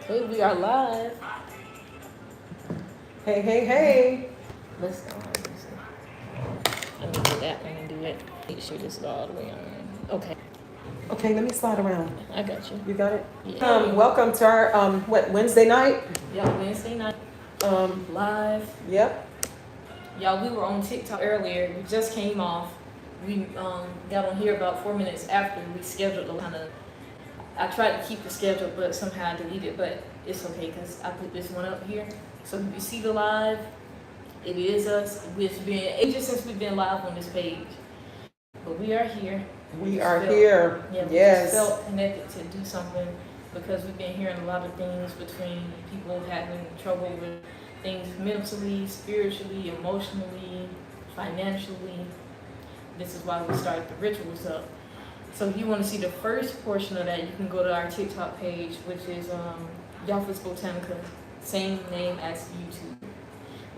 Hey, we are live. Hey, hey, hey. Let's go. Let me do that. Let me do it. Make sure this is all the way on. Okay, Okay, let me slide around. I got you. You got it? Yeah. Welcome to our, Wednesday night? Y'all, Wednesday night live. Yep. Y'all, we were on TikTok earlier. We just came off. We got on here about 4 minutes after we scheduled the kind of. I tried to keep the schedule, but somehow I deleted. But it's okay because I put this one up here. So if you see the live, it is us. It's been ages since we've been live on this page, but we are here. We are here. Yeah, we Yes. just felt connected to do something because we've been hearing a lot of things between people having trouble with things mentally, spiritually, emotionally, financially. This is why we started the rituals up. So if you want to see the first portion of that, you can go to our TikTok page, which is Yafis Botanica, same name as YouTube.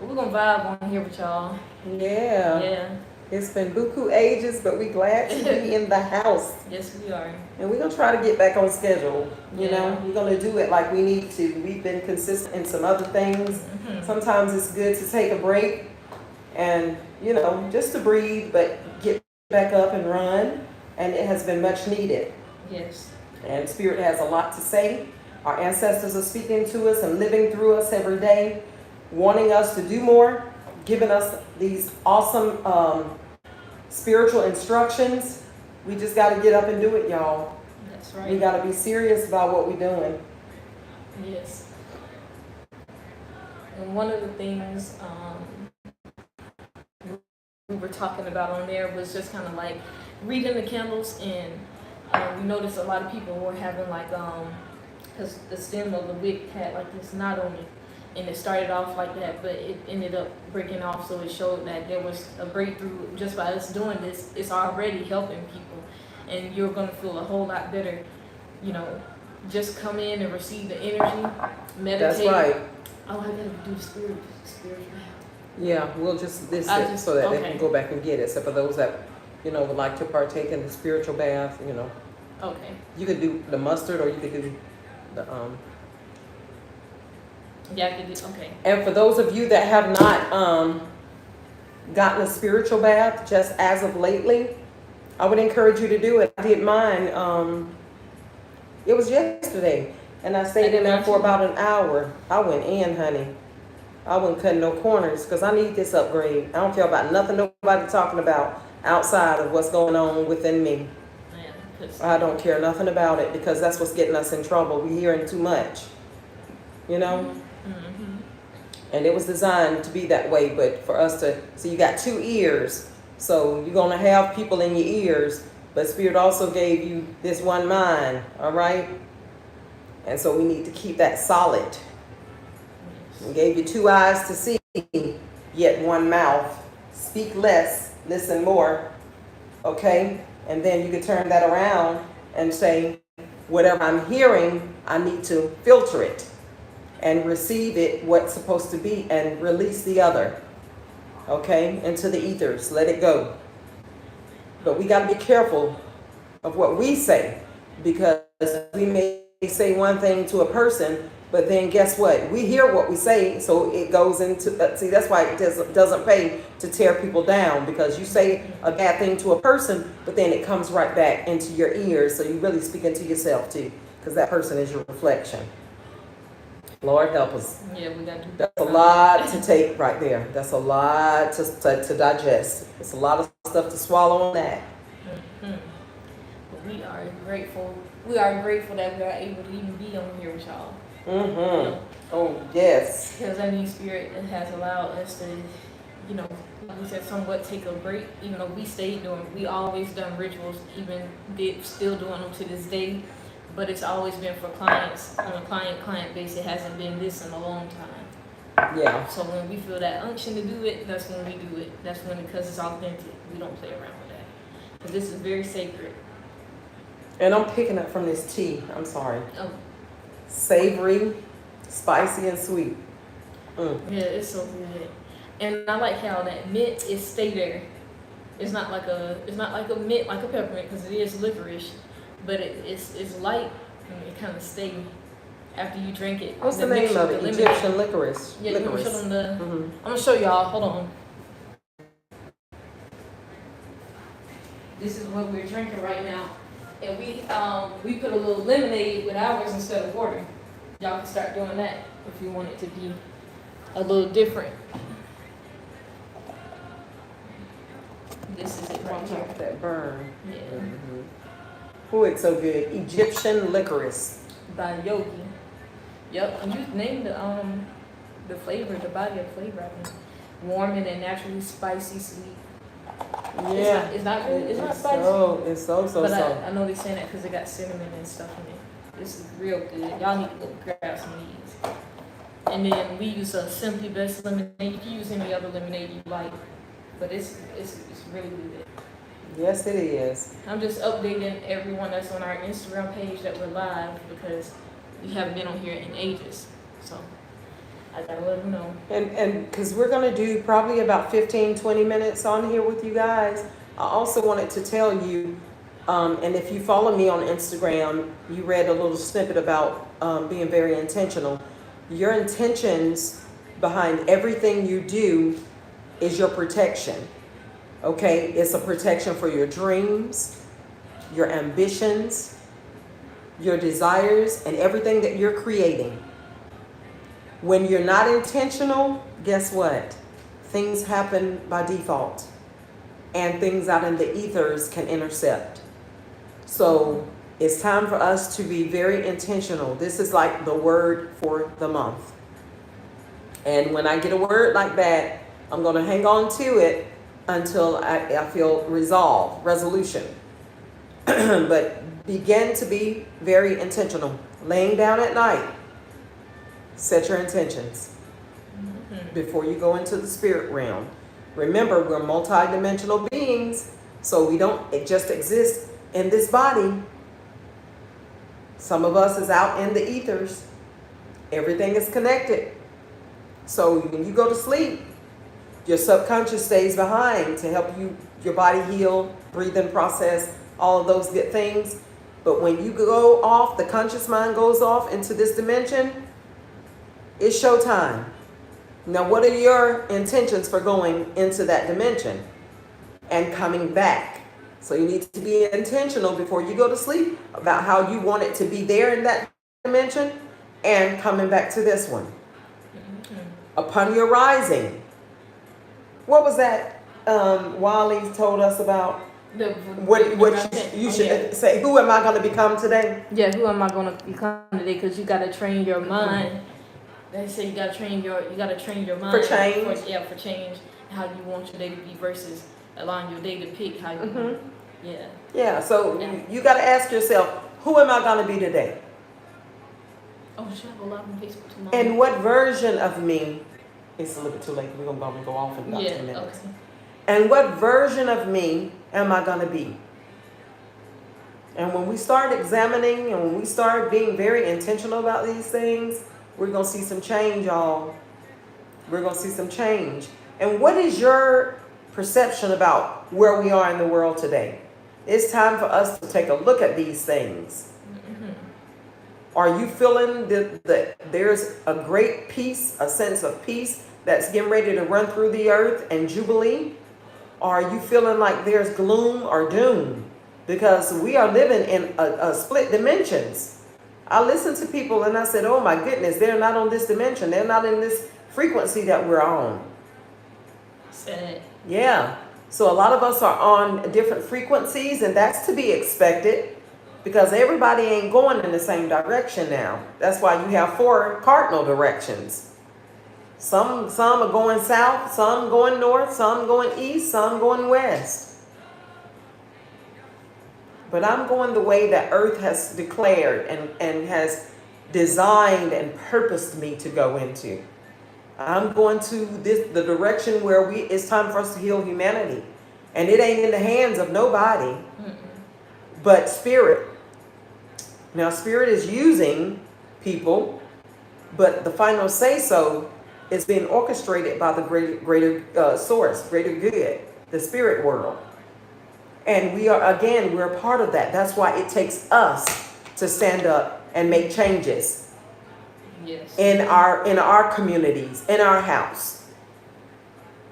But we're gonna vibe on here with y'all. Yeah. Yeah. It's been buku ages, but we glad to be in the house. Yes, we are. And we're gonna try to get back on schedule. You Yeah. know, we're gonna do it like we need to. We've been consistent in some other things. Mm-hmm. Sometimes it's good to take a break and, just to breathe, but get back up and run. And it has been much needed. Yes. And Spirit has a lot to say. Our ancestors are speaking to us and living through us every day, wanting us to do more, giving us these awesome spiritual instructions. We just got to get up and do it, y'all. That's right. We got to be serious about what we're doing. Yes. And one of the things we were talking about on there was just kind of like reading the candles, and we noticed a lot of people were having like because the stem of the wick had like this knot on it, and it started off like that, but it ended up breaking off. So it showed that there was a breakthrough just by us doing this. It's already helping people, and you're gonna feel a whole lot better. Just come in and receive the energy, meditate. That's right. Oh, I gotta do the spiritual. Yeah, we'll just list I it just- so that they okay. can go back and get it. So for those that, would like to partake in the spiritual bath, Okay. you could do the mustard or you could do the Yeah, I could do. Okay. And for those of you that have not gotten a spiritual bath just as of lately, I would encourage you to do it. I did mine. It was yesterday, and I stayed in there for about an hour. I went in, honey. I wasn't cutting no corners because I need this upgrade. I don't care about nothing nobody talking about outside of what's going on within me. Yeah, I don't care nothing about it because that's what's getting us in trouble. We're hearing too much, Mm-hmm. And it was designed to be that way, but for us to, so you got two ears, so you're going to have people in your ears, but Spirit also gave you this one mind, all right? And so we need to keep that solid. We gave you two eyes to see, yet one mouth. Speak less, listen more, okay? And then you can turn that around and say, whatever I'm hearing, I need to filter it and receive it, what's supposed to be, and release the other, okay, into the ethers. Let it go. But we got to be careful of what we say, because we may say one thing to a person, but then guess what? We hear what we say, so it goes into, see, that's why it doesn't pay to tear people down, because you say a bad thing to a person, but then it comes right back into your ears, so you really speaking to yourself too, because that person is your reflection. Lord help us. Yeah, we got to do That's a lot to take right there. That's a lot to digest. It's a lot of stuff to swallow on that. Mm-hmm. But we are grateful. We are grateful that we are able to even be on here with y'all. Mm-hmm. Oh, yes. Because Spirit has allowed us to, like we said, somewhat take a break. Even though we always done rituals, still doing them to this day. But it's always been for clients on a client basis. It hasn't been this in a long time. Yeah. So when we feel that unction to do it, that's when we do it. That's when, because it's authentic, we don't play around with that. Because this is very sacred. And I'm picking up from this tea. I'm sorry. Oh. Savory, spicy, and sweet. Yeah, it's so good. And I like how that mint is stay there. It's not like a mint like a peppermint, because it is licorice, but it's light and it kind of stay after you drink it. What's the the name mixture of with it? the lemonade. Egyptian licorice. Yeah, you want to show them the. Mhm. I'm gonna show y'all. Hold on. This is what we're drinking right now, and we put a little lemonade with ours instead of water. Y'all can start doing that if you want it to be a little different. This is it right Watch here. out for that burn. Yeah, Oh, it's so good. Egyptian licorice. by Yogi. Yep, and you named the flavor, the body of flavor. I think warming and naturally spicy, sweet. Yeah. It's not good. It's not spicy. It's so. But I know they're saying that because it got cinnamon and stuff in it. This is real good. Y'all need to go grab some of these. And then we use a Simply Best lemonade. You can use any other lemonade you like, but it's really good. Yes, it is. I'm just updating everyone that's on our Instagram page that we're live because we haven't been on here in ages. So I gotta let them know. And because we're going to do probably about 15, 20 minutes on here with you guys. I also wanted to tell you, and if you follow me on Instagram, you read a little snippet about being very intentional. Your intentions behind everything you do is your protection. Okay? It's a protection for your dreams, your ambitions, your desires, and everything that you're creating. When you're not intentional, guess what? Things happen by default. And things out in the ethers can intercept. So it's time for us to be very intentional. This is like the word for the month. And when I get a word like that, I'm going to hang on to it until I feel resolution. But begin to be very intentional. Laying down at night, set your intentions before you go into the spirit realm. Remember, we're multidimensional beings, so we don't just exist in this body. Some of us is out in the ethers. Everything is connected. So when you go to sleep, your subconscious stays behind to help your body heal, breathing process, all of those good things. But when you go off, the conscious mind goes off into this dimension, it's showtime. Now, what are your intentions for going into that dimension and coming back? So you need to be intentional before you go to sleep about how you want it to be there in that dimension and coming back to this one. Upon your rising. What was that Wally told us about? What you should say, who am I going to become today? Yeah, who am I going to become today? Because you got to train your mind. They say you got to train your mind for change. For change, how you want your day to be versus allowing your day to pick how you want. Yeah. Yeah. So you got to ask yourself, who am I going to be today? Oh, should I go live on Facebook tomorrow? And what version of me? It's a little bit too late. We're going to go off in about 10 minutes. Okay. And what version of me am I going to be? And when we start examining and when we start being very intentional about these things, we're going to see some change, y'all. We're going to see some change. And what is your perception about where we are in the world today? It's time for us to take a look at these things. Are you feeling that there's a great peace, a sense of peace that's getting ready to run through the earth and jubilee? Or are you feeling like there's gloom or doom? Because we are living in a split dimensions. I listen to people and I said, oh my goodness, they're not on this dimension. They're not in this frequency that we're on. Sad. Yeah. So a lot of us are on different frequencies, and that's to be expected because everybody ain't going in the same direction now. That's why you have 4 cardinal directions. Some are going south, some going north, some going east, some going west. But I'm going the way that Earth has declared and has designed and purposed me to go into. I'm going to the direction where it's time for us to heal humanity. And it ain't in the hands of nobody but Spirit. Now, Spirit is using people, but the final say-so is being orchestrated by the greater source, greater good, the spirit world. And we're a part of that. That's why it takes us to stand up and make changes. Yes. in our communities, in our house.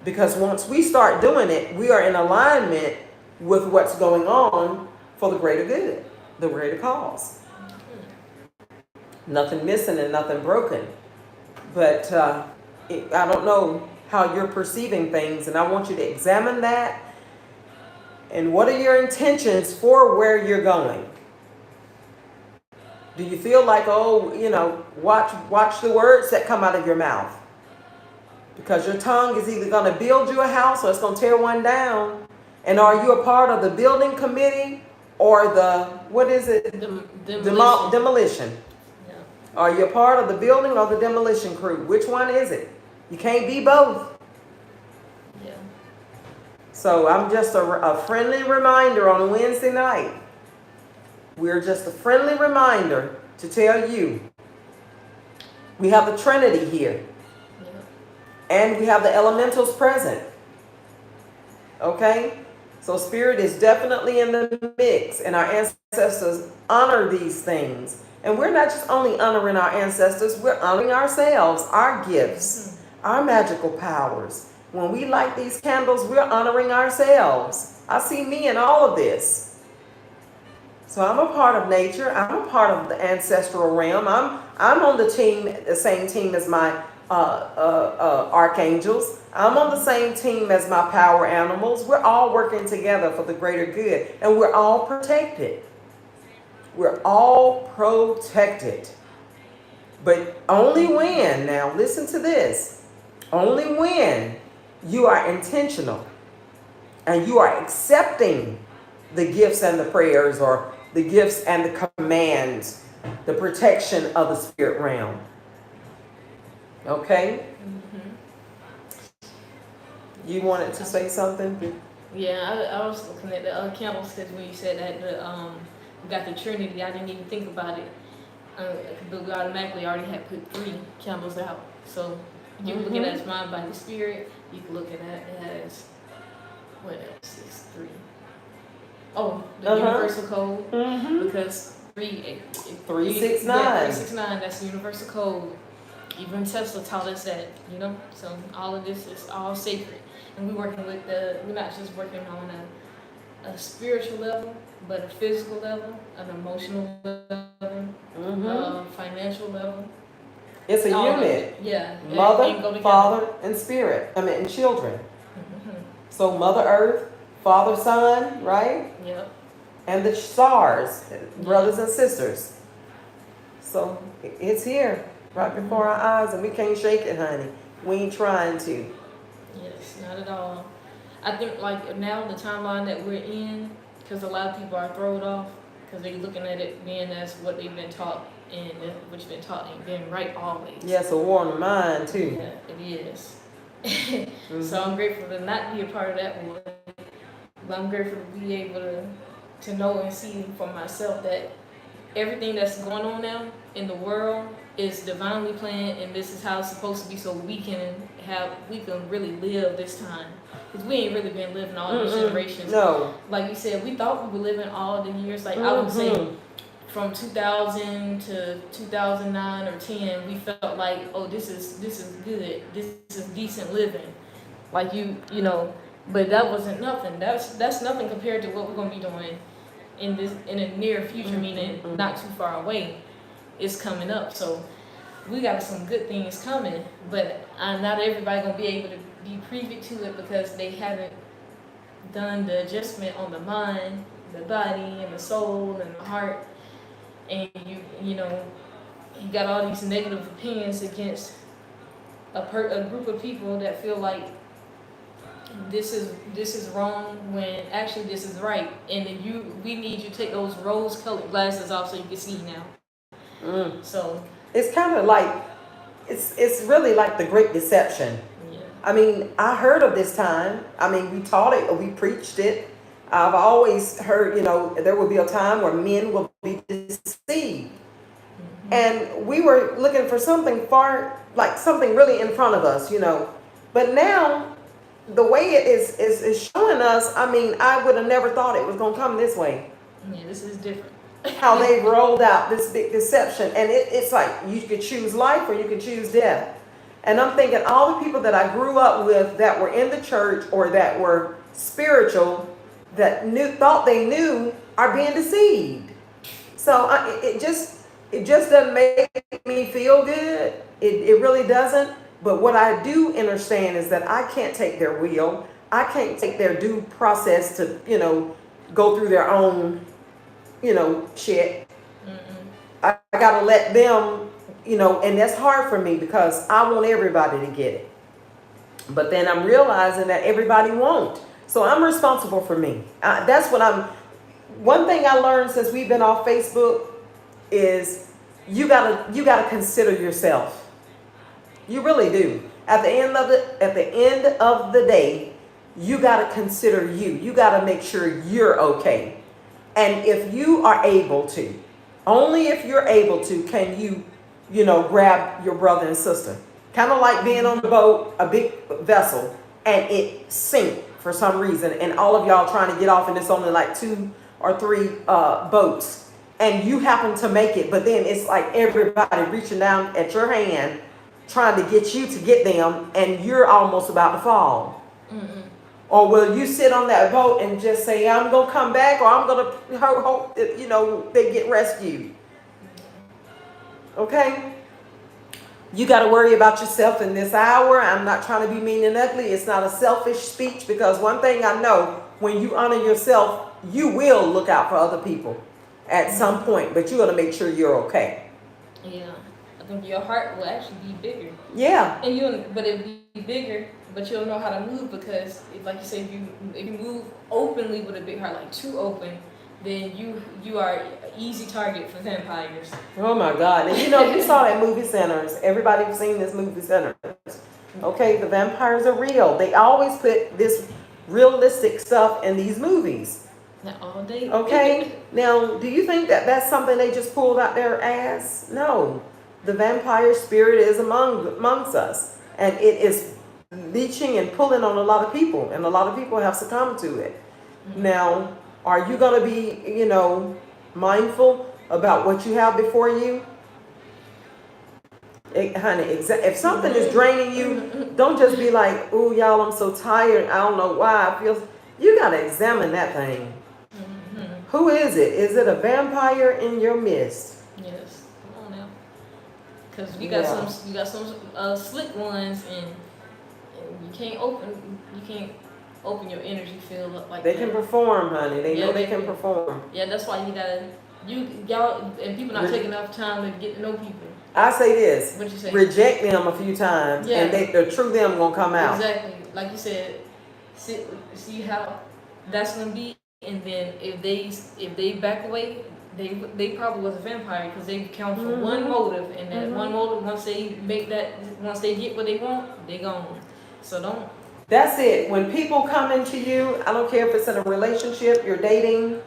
Because once we start doing it, we are in alignment with what's going on for the greater good, the greater cause. Nothing missing and nothing broken. But I don't know how you're perceiving things, and I want you to examine that. And what are your intentions for where you're going? Do you feel like, oh, watch the words that come out of your mouth? Because your tongue is either going to build you a house or it's going to tear one down. And are you a part of the building committee or the, what is it? Demolition. Demolition. Yeah. Are you a part of the building or the demolition crew? Which one is it? You can't be both. Yeah. So I'm just a friendly reminder on a Wednesday night. We're just a friendly reminder to tell you we have the Trinity here. Yeah. And we have the elementals present. Okay? So Spirit is definitely in the mix, and our ancestors honor these things. And we're not just only honoring our ancestors, we're honoring ourselves, our gifts, our magical powers. When we light these candles, we're honoring ourselves. I see me in all of this. So I'm a part of nature. I'm a part of the ancestral realm. I'm on the team, the same team as my archangels. I'm on the same team as my power animals. We're all working together for the greater good, and we're all protected. We're all protected. But only when, now listen to this, only when you are intentional and you are accepting the gifts and the prayers, or the gifts and the commands, the protection of the spirit realm. Okay? You wanted to say something? Yeah, I was looking at the other candles because when you said that we got the Trinity, I didn't even think about it. But we automatically already had put 3 candles out. So you can look at it as mind, body, spirit. You can look at it as, what else is 3? Oh, the universal code. Because 369. Yeah, 369, that's the universal code. Even Tesla taught us that, So all of this is all sacred. And we're not just working on a spiritual level, but a physical level, an emotional level, financial level. It's a unit. Yeah. Mother, father, and spirit. And children. So Mother Earth, Father, Son, right? Yep. And the stars, brothers and sisters. So it's here, right before our eyes, and we can't shake it, honey. We ain't trying to. Yes, not at all. I think like now the timeline that we're in, because a lot of people are thrown off, because they're looking at it being as what they've been taught, and what's been taught ain't been right always. Yes, a war in the mind too. Yeah, it is. So I'm grateful to not be a part of that war. But I'm grateful to be able to know and see for myself that everything that's going on now in the world is divinely planned, and this is how it's supposed to be, so we can really live this time. Because we ain't really been living all these generations. No. Like you said, we thought we were living all the years. Like I would say from 2000 to 2009 or 10, we felt like, oh, this is good. This is decent living. Like but that wasn't nothing. That's nothing compared to what we're gonna be doing in the near future, meaning not too far away. It's coming up. So we got some good things coming, but not everybody gonna be able to be privy to it because they haven't done the adjustment on the mind, the body, and the soul, and the heart. And you got all these negative opinions against a group of people that feel like this is wrong when actually this is right. And then we need you to take those rose-colored glasses off so you can see now. So it's kind of like it's really like the Great Deception. yeah. I mean, I heard of this time. I mean, we taught it, or we preached it. I've always heard, there will be a time where men will be deceived. And we were looking for something something really in front of us, But now, the way it is showing us, I mean, I would have never thought it was going to come this way. Yeah, this is different. how they've rolled out this big deception. And it's like you could choose life or you could choose death. And I'm thinking all the people that I grew up with that were in the church or that were spiritual, that thought they knew, are being deceived. So it just doesn't make me feel good. It really doesn't. But what I do understand is that I can't take their will. I can't take their due process to, go through their own, shit. I got to let them, and that's hard for me because I want everybody to get it. But then I'm realizing that everybody won't. So I'm responsible for me. That's what one thing I learned since we've been off Facebook is you gotta consider yourself. You really do. At the end of the day, you gotta consider you. You gotta make sure you're okay. And if you are able to, only if you're able to, can you, grab your brother and sister. Kind of like being on the boat, a big vessel, and it sink for some reason, and all of y'all trying to get off, and it's only like 2 or 3 boats, and you happen to make it, but then it's like everybody reaching down at your hand, trying to get you to get them, and you're almost about to fall. Mm-mm. Or will you sit on that boat and just say, I'm going to come back, or I'm going to hope that, they get rescued? Okay? You got to worry about yourself in this hour. I'm not trying to be mean and ugly. It's not a selfish speech, because one thing I know, when you honor yourself, you will look out for other people at some point, but you got to make sure you're okay. Yeah. I think your heart will actually be bigger. Yeah. But it'll be bigger, but you'll know how to move, because like you said, if you move openly with a big heart, like too open, then you are an easy target for vampires. Oh my God. And you saw that movie Sinners. Everybody's seen this movie Sinners. Okay, the vampires are real. They always put this realistic stuff in these movies. Not all day. Okay, now do you think that that's something they just pulled out their ass? No. The vampire spirit is amongst us, and it is leeching and pulling on a lot of people, and a lot of people have succumbed to it. Mm-hmm. Now, are you going to be, mindful about what you have before you? Honey, if something is draining you, don't just be like, "Oh, y'all, I'm so tired. I don't know why I feel." You got to examine that thing. Mm-hmm. Who is it? Is it a vampire in your midst? Yes. Come on now. Because you got some slick ones, and you can't open your energy field up like they that. Can perform, honey. They know they can perform. Yeah, that's why y'all and people not taking enough time to get to know people. I say this. What you say? Reject them a few times, and the true them gonna come out. Exactly, like you said. See how that's gonna be, and then if they back away, they probably was a vampire, because they count for one motive, and that one motive, once they get what they want, they gone. So don't. That's it. When people come into you, I don't care if it's in a relationship, you're dating,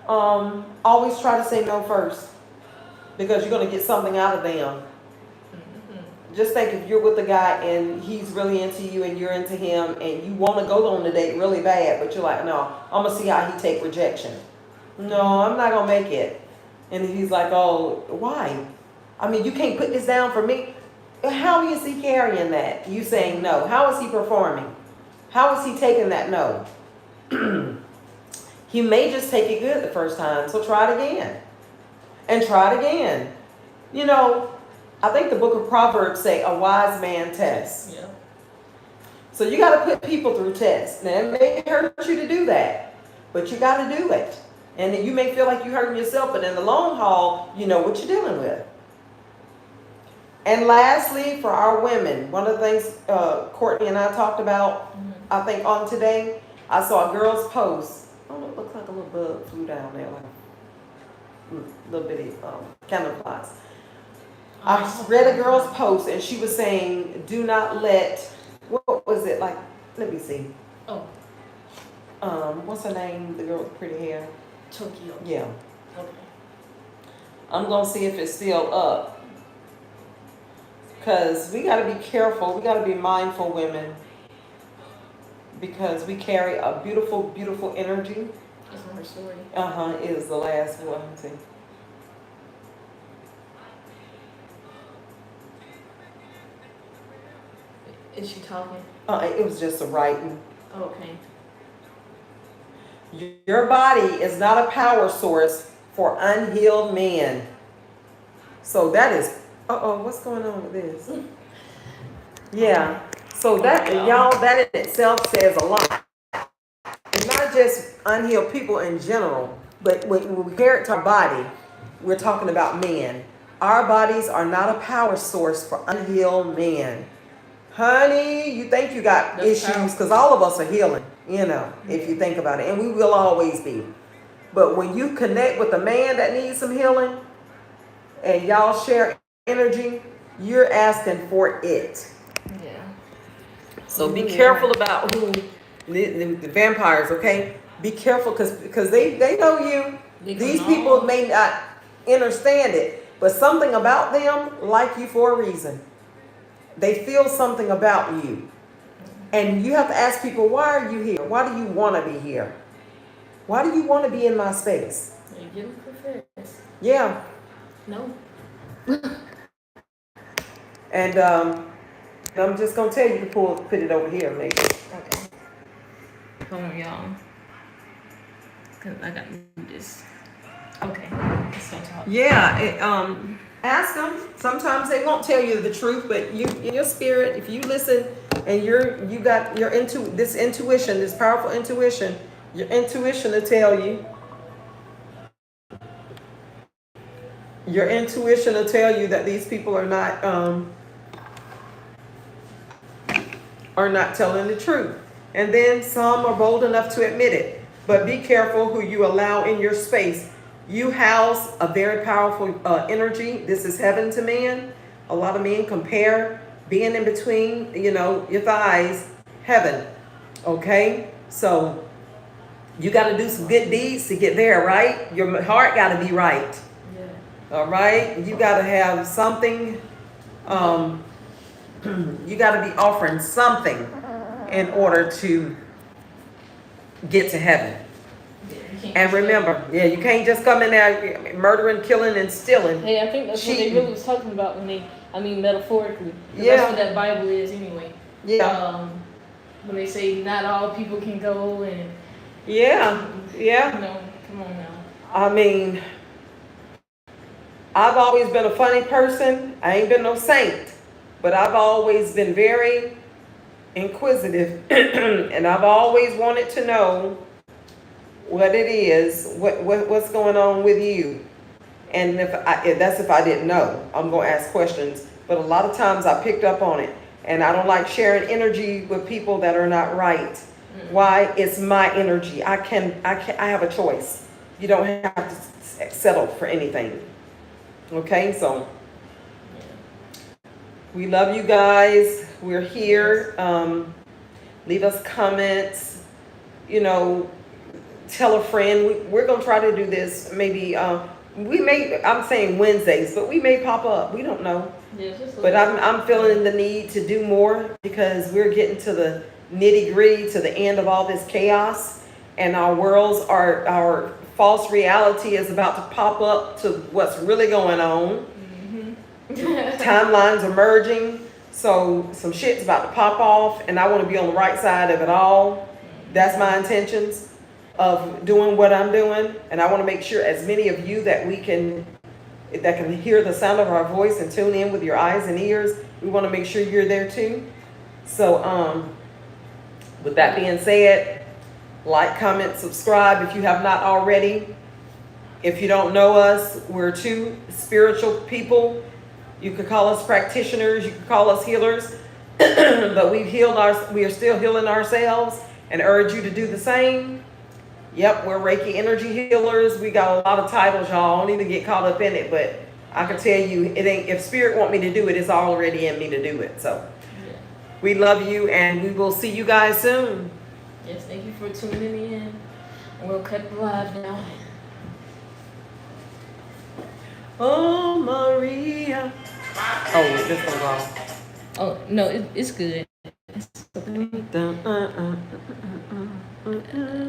always try to say no first, because you're going to get something out of them. Mm-hmm. Just think, if you're with a guy and he's really into you and you're into him, and you want to go on the date really bad, but you're like, no, I'm going to see how he take rejection. No, I'm not going to make it. And he's like, oh, why? I mean, you can't put this down for me. How is he carrying that? You saying no. How is he performing? How is he taking that no? He may just take it good the first time, so try it again. And try it again. I think the book of Proverbs say a wise man tests. Yeah. So you got to put people through tests. Now, it may hurt you to do that, but you got to do it. And then you may feel like you're hurting yourself, but in the long haul, you know what you're dealing with. And lastly, for our women, one of the things Courtney and I talked about, I think on today, I saw a girl's post. Oh, it looks like a little bug flew down there, like a little bitty camouflage. I read a girl's post, and she was saying, do not let, what was it, like, let me see. Oh. What's her name, the girl with pretty hair? Tokyo. Yeah. Okay. I'm going to see if it's still up. Because we got to be careful. We got to be mindful, women. Because we carry a beautiful, beautiful energy. That's not her story. It was the last one. See. Is she talking? It was just a writing. Okay. Your body is not a power source for unhealed men. So that is, what's going on with this? Yeah. So that, y'all, that in itself says a lot. It's not just unhealed people in general, but when we compare it to our body, we're talking about men. Our bodies are not a power source for unhealed men. Honey, you think you got That's issues, because all of us are healing, if you think about it, and we will always be. But when you connect with a man that needs some healing and y'all share energy, you're asking for it. Yeah. So be careful about who the vampires, okay? Be careful because they know you. These people may not understand it, but something about them like you for a reason. They feel something about you. And you have to ask people, why are you here? Why do you want to be here? Why do you want to be in my space? You get them confessed. Yeah. No. And I'm just going to tell you to put it over here, maybe. Okay. Hold on, y'all. Because I got to do this. Okay. Let's go talk. Yeah. Ask them. Sometimes they won't tell you the truth, but you, in your spirit, if you listen and you got your this intuition, this powerful intuition, your intuition to tell you. Your intuition will tell you that these people are not telling the truth. And then some are bold enough to admit it. But be careful who you allow in your space. You house a very powerful energy. This is heaven to men. A lot of men compare being in between, your thighs, heaven. Okay? So you got to do some good deeds to get there, right? Your heart got to be right. Yeah. All right? You got to have something. You got to be offering something in order to get to heaven. And remember, you can't just come in there murdering, killing, and stealing. Hey, I think that's cheating. what they really was talking about metaphorically. Yeah. That's what that Bible is anyway. Yeah. When they say not all people can go and. Yeah. Yeah. Come on now. I mean, I've always been a funny person. I ain't been no saint. But I've always been very inquisitive. And I've always wanted to know what it is, what's going on with you. And if I didn't know, I'm going to ask questions. But a lot of times I picked up on it. And I don't like sharing energy with people that are not right. Mm-hmm. Why? It's my energy. I have a choice. You don't have to settle for anything. Okay, so we love you guys. We're here. Leave us comments. Tell a friend. We're going to try to do this maybe. I'm saying Wednesdays, but we may pop up. We don't know. Yeah, but I'm feeling the need to do more because we're getting to the nitty gritty, to the end of all this chaos. And our false reality is about to pop up to what's really going on. Mm-hmm. Timelines are merging. So some shit's about to pop off and I want to be on the right side of it all. That's my intentions of doing what I'm doing. And I want to make sure as many of you that can hear the sound of our voice and tune in with your eyes and ears, we want to make sure you're there too. So with that being said, like, comment, subscribe if you have not already. If you don't know us, we're two spiritual people. You could call us practitioners, you could call us healers, but we are still healing ourselves and urge you to do the same. Yep, we're Reiki energy healers. We got a lot of titles, y'all. I don't even get caught up in it, but I can tell you, it ain't. If Spirit want me to do it, it's already in me to do it. So, we love you, and we will see you guys soon. Yes, thank you for tuning in. We'll cut the live now. Oh, Maria. Oh, wait, this one wrong. Oh no, it's good. It's okay.